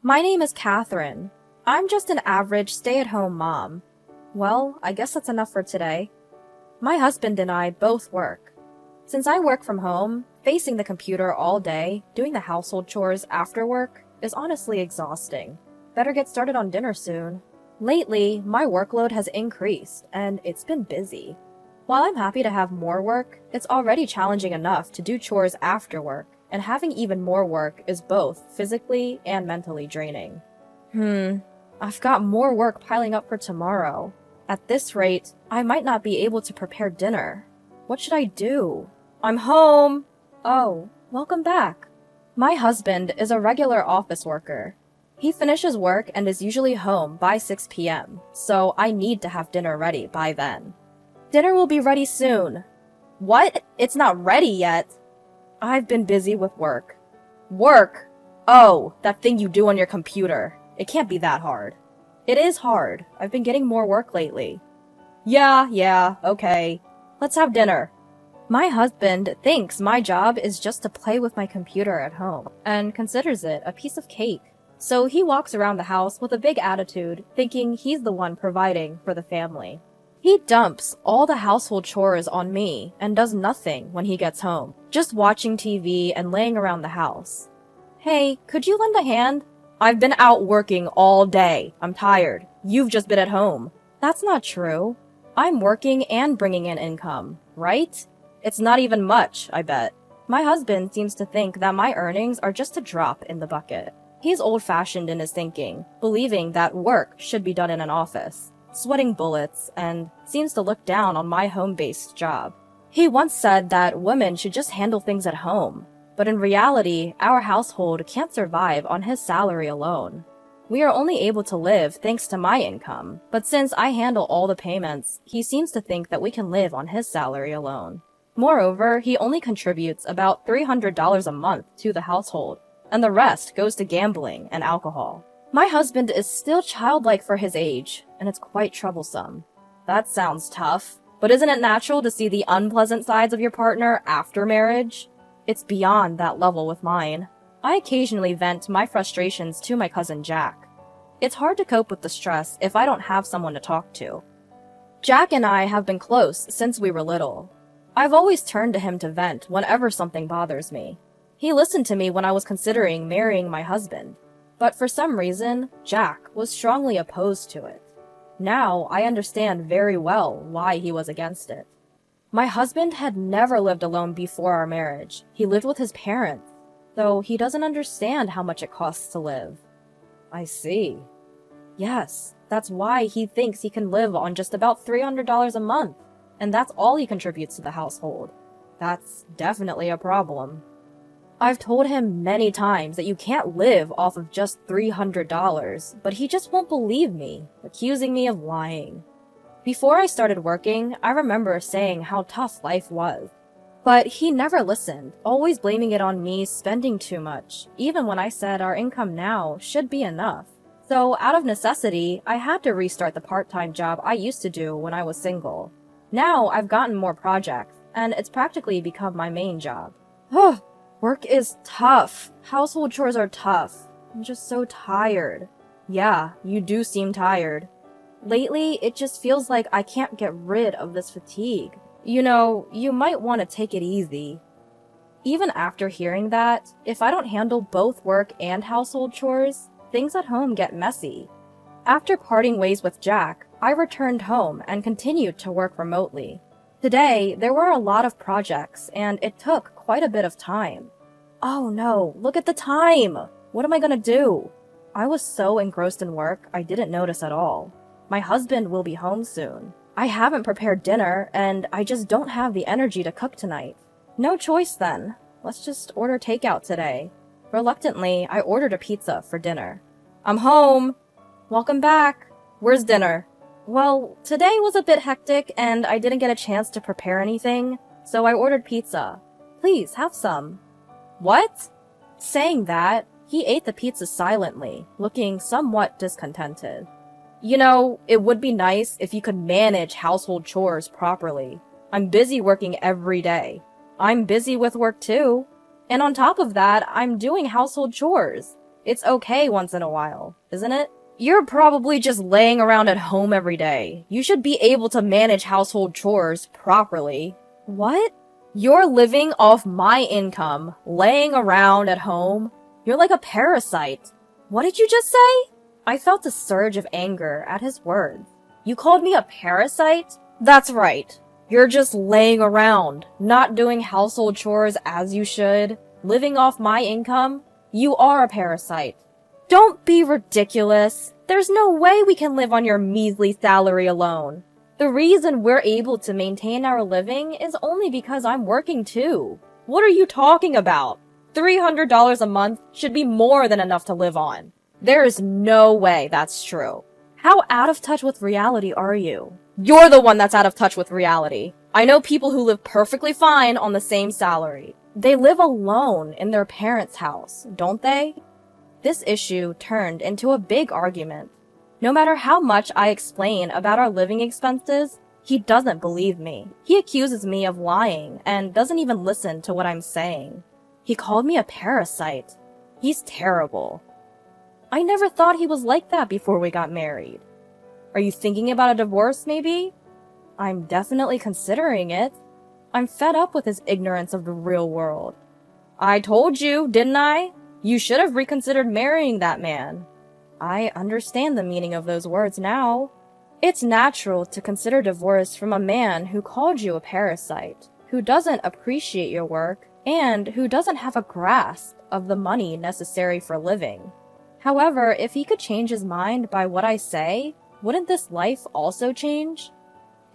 My name is Catherine. I'm just an average stay-at-home mom. Well, I guess that's enough for today. My husband and I both work. Since I work from home, facing the computer all day, doing the household chores after work, is honestly exhausting. Better get started on dinner soon. Lately, my workload has increased, and it's been busy. While I'm happy to have more work, it's already challenging enough to do chores after work, and having even more work is both physically and mentally draining. I've got more work piling up for tomorrow. At this rate, I might not be able to prepare dinner. What should I do? I'm home! Oh, welcome back. My husband is a regular office worker. He finishes work and is usually home by 6 p.m., so I need to have dinner ready by then. Dinner will be ready soon. What? It's not ready yet. I've been busy with work. Work? Oh, that thing you do on your computer. It can't be that hard. It is hard. I've been getting more work lately. Yeah, okay. Let's have dinner. My husband thinks my job is just to play with my computer at home, and considers it a piece of cake. So he walks around the house with a big attitude, thinking he's the one providing for the family. He dumps all the household chores on me and does nothing when he gets home, just watching TV and laying around the house. Hey, could you lend a hand? I've been out working all day. I'm tired. You've just been at home. That's not true. I'm working and bringing in income, right? It's not even much, I bet. My husband seems to think that my earnings are just a drop in the bucket. He's old-fashioned in his thinking, believing that work should be done in an office, sweating bullets, and seems to look down on my home-based job. He once said that women should just handle things at home, but in reality, our household can't survive on his salary alone. We are only able to live thanks to my income, but since I handle all the payments, he seems to think that we can live on his salary alone. Moreover, he only contributes about $300 a month to the household, and the rest goes to gambling and alcohol. My husband is still childlike for his age, and it's quite troublesome. That sounds tough, but isn't it natural to see the unpleasant sides of your partner after marriage? It's beyond that level with mine. I occasionally vent my frustrations to my cousin Jack. It's hard to cope with the stress if I don't have someone to talk to. Jack and I have been close since we were little. I've always turned to him to vent whenever something bothers me. He listened to me when I was considering marrying my husband, but for some reason, Jack was strongly opposed to it. Now, I understand very well why he was against it. My husband had never lived alone before our marriage. He lived with his parents, though he doesn't understand how much it costs to live. I see. Yes, that's why he thinks he can live on just about $300 a month, and that's all he contributes to the household. That's definitely a problem. I've told him many times that you can't live off of just $300, but he just won't believe me, accusing me of lying. Before I started working, I remember saying how tough life was. But he never listened, always blaming it on me spending too much, even when I said our income now should be enough. So, out of necessity, I had to restart the part-time job I used to do when I was single. Now, I've gotten more projects, and it's practically become my main job. Work is tough. Household chores are tough. I'm just so tired. Yeah, you do seem tired. Lately, it just feels like I can't get rid of this fatigue. You know, you might want to take it easy. Even after hearing that, if I don't handle both work and household chores, things at home get messy. After parting ways with Jack, I returned home and continued to work remotely. Today, there were a lot of projects, and it took quite a bit of time. Oh no, look at the time! What am I gonna do? I was so engrossed in work, I didn't notice at all. My husband will be home soon. I haven't prepared dinner, and I just don't have the energy to cook tonight. No choice then. Let's just order takeout today. Reluctantly, I ordered a pizza for dinner. I'm home! Welcome back! Where's dinner? Well, today was a bit hectic, and I didn't get a chance to prepare anything, so I ordered pizza. Please, have some. What? Saying that, he ate the pizza silently, looking somewhat discontented. You know, it would be nice if you could manage household chores properly. I'm busy working every day. I'm busy with work too. And on top of that, I'm doing household chores. It's okay once in a while, isn't it? You're probably just laying around at home every day. You should be able to manage household chores properly. What? You're living off my income, laying around at home? You're like a parasite. What did you just say? I felt a surge of anger at his words. You called me a parasite? That's right. You're just laying around, not doing household chores as you should, living off my income. You are a parasite. Don't be ridiculous. There's no way we can live on your measly salary alone. The reason we're able to maintain our living is only because I'm working too. What are you talking about? $300 a month should be more than enough to live on. There is no way that's true. How out of touch with reality are you? You're the one that's out of touch with reality. I know people who live perfectly fine on the same salary. They live alone in their parents' house, don't they? This issue turned into a big argument. No matter how much I explain about our living expenses, he doesn't believe me. He accuses me of lying and doesn't even listen to what I'm saying. He called me a parasite. He's terrible. I never thought he was like that before we got married. Are you thinking about a divorce, maybe? I'm definitely considering it. I'm fed up with his ignorance of the real world. I told you, didn't I? You should have reconsidered marrying that man. I understand the meaning of those words now. It's natural to consider divorce from a man who called you a parasite, who doesn't appreciate your work, and who doesn't have a grasp of the money necessary for living. However, if he could change his mind by what I say, wouldn't this life also change?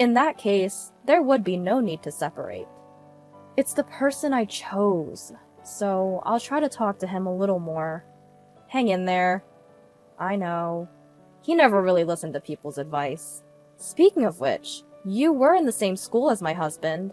In that case, there would be no need to separate. It's the person I chose, so I'll try to talk to him a little more. Hang in there. I know. He never really listened to people's advice. Speaking of which, you were in the same school as my husband.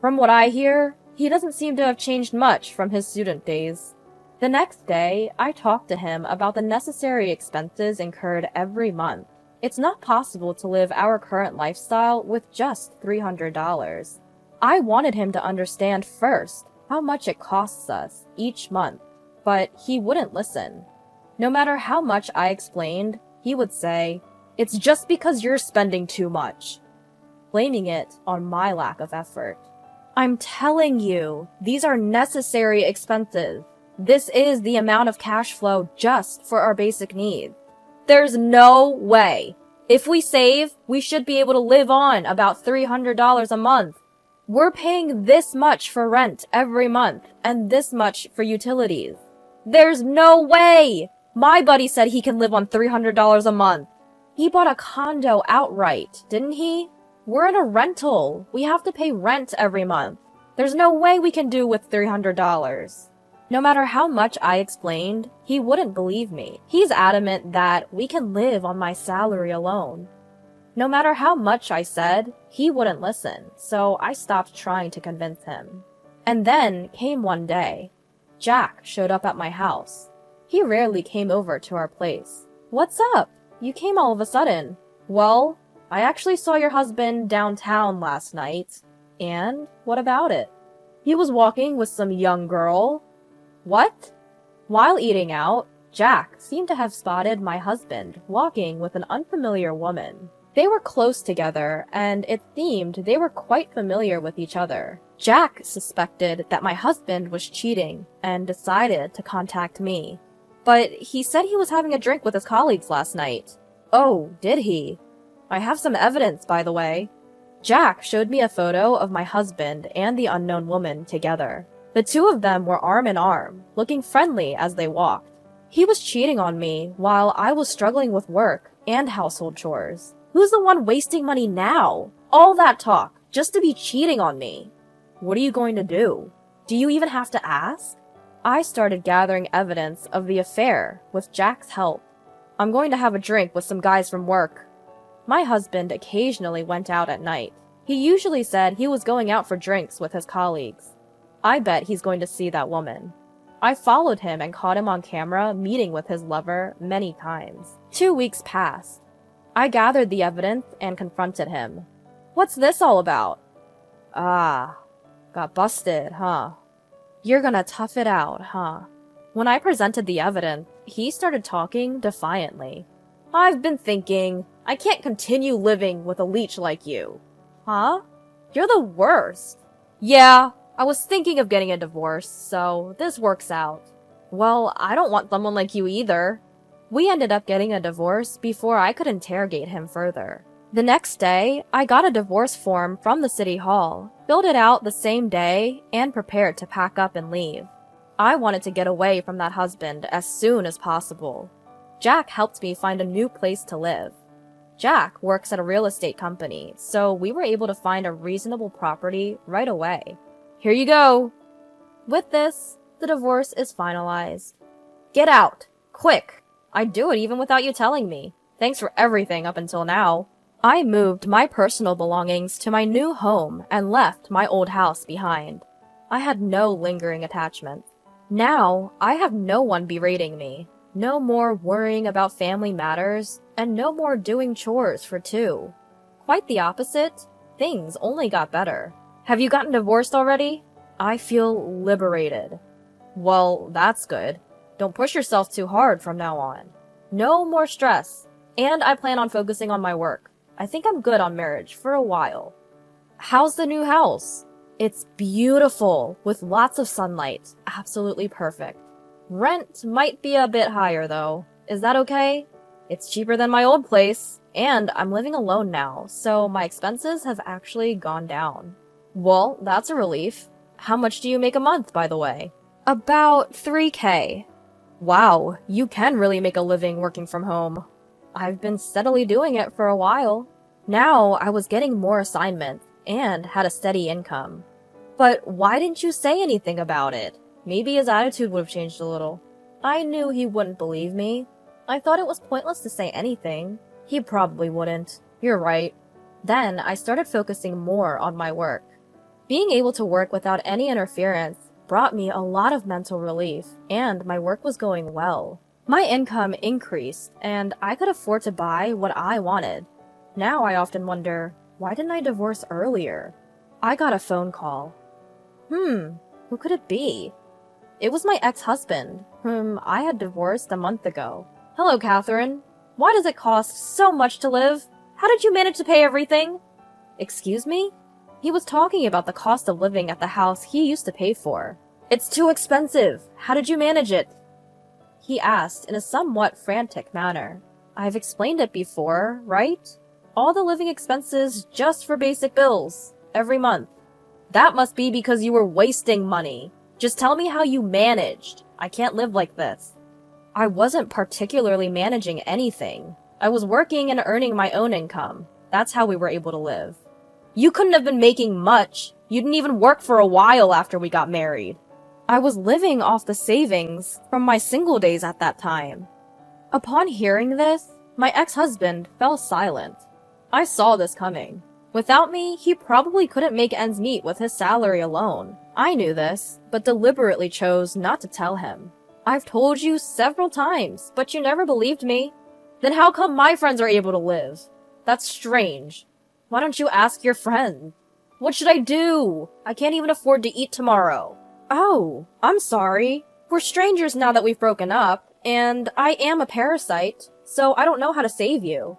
From what I hear, he doesn't seem to have changed much from his student days. The next day, I talked to him about the necessary expenses incurred every month. It's not possible to live our current lifestyle with just $300. I wanted him to understand first how much it costs us each month, but he wouldn't listen. No matter how much I explained, he would say, "It's just because you're spending too much," blaming it on my lack of effort. I'm telling you, these are necessary expenses. This is the amount of cash flow just for our basic needs. There's no way. If we save, we should be able to live on about $300 a month. We're paying this much for rent every month and this much for utilities. There's no way! My buddy said he can live on $300 a month. He bought a condo outright, didn't he? We're in a rental. We have to pay rent every month. There's no way we can do with $300. No matter how much I explained, he wouldn't believe me. He's adamant that we can live on my salary alone. No matter how much I said, he wouldn't listen, so I stopped trying to convince him. And then came one day. Jack showed up at my house. He rarely came over to our place. "What's up? You came all of a sudden." "Well, I actually saw your husband downtown last night." "And what about it?" "He was walking with some young girl." "What?" While eating out, Jack seemed to have spotted my husband walking with an unfamiliar woman. They were close together, and it seemed they were quite familiar with each other. Jack suspected that my husband was cheating and decided to contact me. But he said he was having a drink with his colleagues last night. "Oh, did he?" "I have some evidence, by the way." Jack showed me a photo of my husband and the unknown woman together. The two of them were arm in arm, looking friendly as they walked. He was cheating on me while I was struggling with work and household chores. Who's the one wasting money now? All that talk, just to be cheating on me. What are you going to do? Do you even have to ask? I started gathering evidence of the affair with Jack's help. "I'm going to have a drink with some guys from work." My husband occasionally went out at night. He usually said he was going out for drinks with his colleagues. I bet he's going to see that woman. I followed him and caught him on camera meeting with his lover many times. 2 weeks passed. I gathered the evidence and confronted him. "What's this all about?" "Ah, got busted, huh? You're gonna tough it out, huh?" When I presented the evidence, he started talking defiantly. I've been thinking, I can't continue living with a leech like you. Huh? You're the worst. Yeah, I was thinking of getting a divorce, so this works out. Well, I don't want someone like you either. We ended up getting a divorce before I could interrogate him further. The next day, I got a divorce form from the city hall, filled it out the same day, and prepared to pack up and leave. I wanted to get away from that husband as soon as possible. Jack helped me find a new place to live. Jack works at a real estate company, so we were able to find a reasonable property right away. Here you go! With this, the divorce is finalized. Get out! Quick! I'd do it even without you telling me. Thanks for everything up until now. I moved my personal belongings to my new home and left my old house behind. I had no lingering attachments. Now, I have no one berating me. No more worrying about family matters, and no more doing chores for two. Quite the opposite, things only got better. Have you gotten divorced already? I feel liberated. Well, that's good. Don't push yourself too hard from now on. No more stress, and I plan on focusing on my work. I think I'm good on marriage for a while. How's the new house? It's beautiful, with lots of sunlight. Absolutely perfect. Rent might be a bit higher though. Is that okay? It's cheaper than my old place, and I'm living alone now, so my expenses have actually gone down. Well, that's a relief. How much do you make a month, by the way? About $3K. Wow, you can really make a living working from home. I've been steadily doing it for a while. Now I was getting more assignments and had a steady income. But why didn't you say anything about it? Maybe his attitude would have changed a little. I knew he wouldn't believe me. I thought it was pointless to say anything. He probably wouldn't. You're right. Then I started focusing more on my work. Being able to work without any interference brought me a lot of mental relief, and my work was going well. My income increased, and I could afford to buy what I wanted. Now I often wonder, why didn't I divorce earlier? I got a phone call. Who could it be? It was my ex-husband, whom I had divorced a month ago. Hello, Catherine. Why does it cost so much to live? How did you manage to pay everything? Excuse me? He was talking about the cost of living at the house he used to pay for. It's too expensive. How did you manage it? He asked in a somewhat frantic manner. I've explained it before, right? All the living expenses just for basic bills, every month. That must be because you were wasting money. Just tell me how you managed. I can't live like this. I wasn't particularly managing anything. I was working and earning my own income. That's how we were able to live. You couldn't have been making much. You didn't even work for a while after we got married. I was living off the savings from my single days at that time. Upon hearing this, my ex-husband fell silent. I saw this coming. Without me, he probably couldn't make ends meet with his salary alone. I knew this, but deliberately chose not to tell him. I've told you several times, but you never believed me. Then how come my friends are able to live? That's strange. Why don't you ask your friends? What should I do? I can't even afford to eat tomorrow. Oh, I'm sorry. We're strangers now that we've broken up, and I am a parasite, so I don't know how to save you.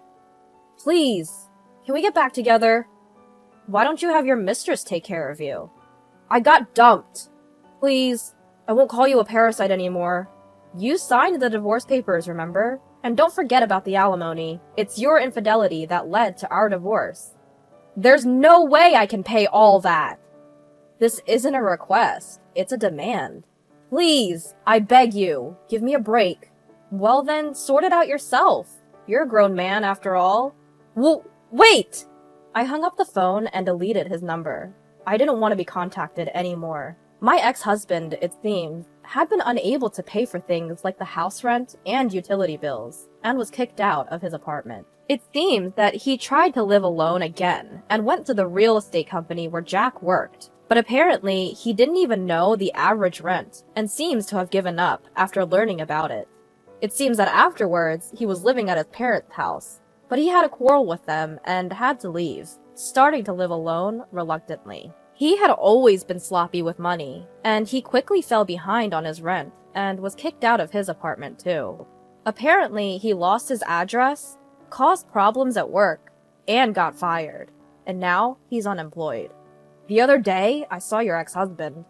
Please, can we get back together? Why don't you have your mistress take care of you? I got dumped. Please, I won't call you a parasite anymore. You signed the divorce papers, remember? And don't forget about the alimony. It's your infidelity that led to our divorce. There's no way I can pay all that. This isn't a request. It's a demand. Please, I beg you, give me a break. Well then, sort it out yourself. You're a grown man after all. Wait! I hung up the phone and deleted his number. I didn't want to be contacted anymore. My ex-husband, it seemed, had been unable to pay for things like the house rent and utility bills, and was kicked out of his apartment. It seems that he tried to live alone again, and went to the real estate company where Jack worked. But apparently, he didn't even know the average rent, and seems to have given up after learning about it. It seems that afterwards, he was living at his parents' house, but he had a quarrel with them and had to leave, starting to live alone reluctantly. He had always been sloppy with money, and he quickly fell behind on his rent and was kicked out of his apartment too. Apparently, he lost his address, caused problems at work, and got fired. And now he's unemployed. The other day, I saw your ex-husband.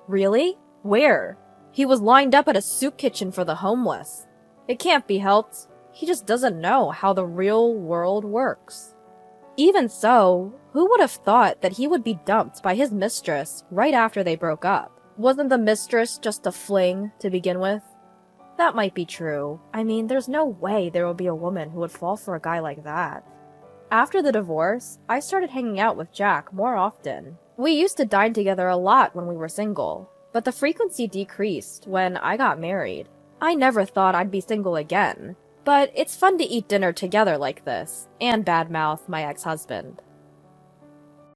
Really? Where? He was lined up at a soup kitchen for the homeless. It can't be helped. He just doesn't know how the real world works. Even so, who would have thought that he would be dumped by his mistress right after they broke up? Wasn't the mistress just a fling to begin with? That might be true. I mean, there's no way there would be a woman who would fall for a guy like that. After the divorce, I started hanging out with Jack more often. We used to dine together a lot when we were single, but the frequency decreased when I got married. I never thought I'd be single again, but it's fun to eat dinner together like this, and badmouth my ex-husband.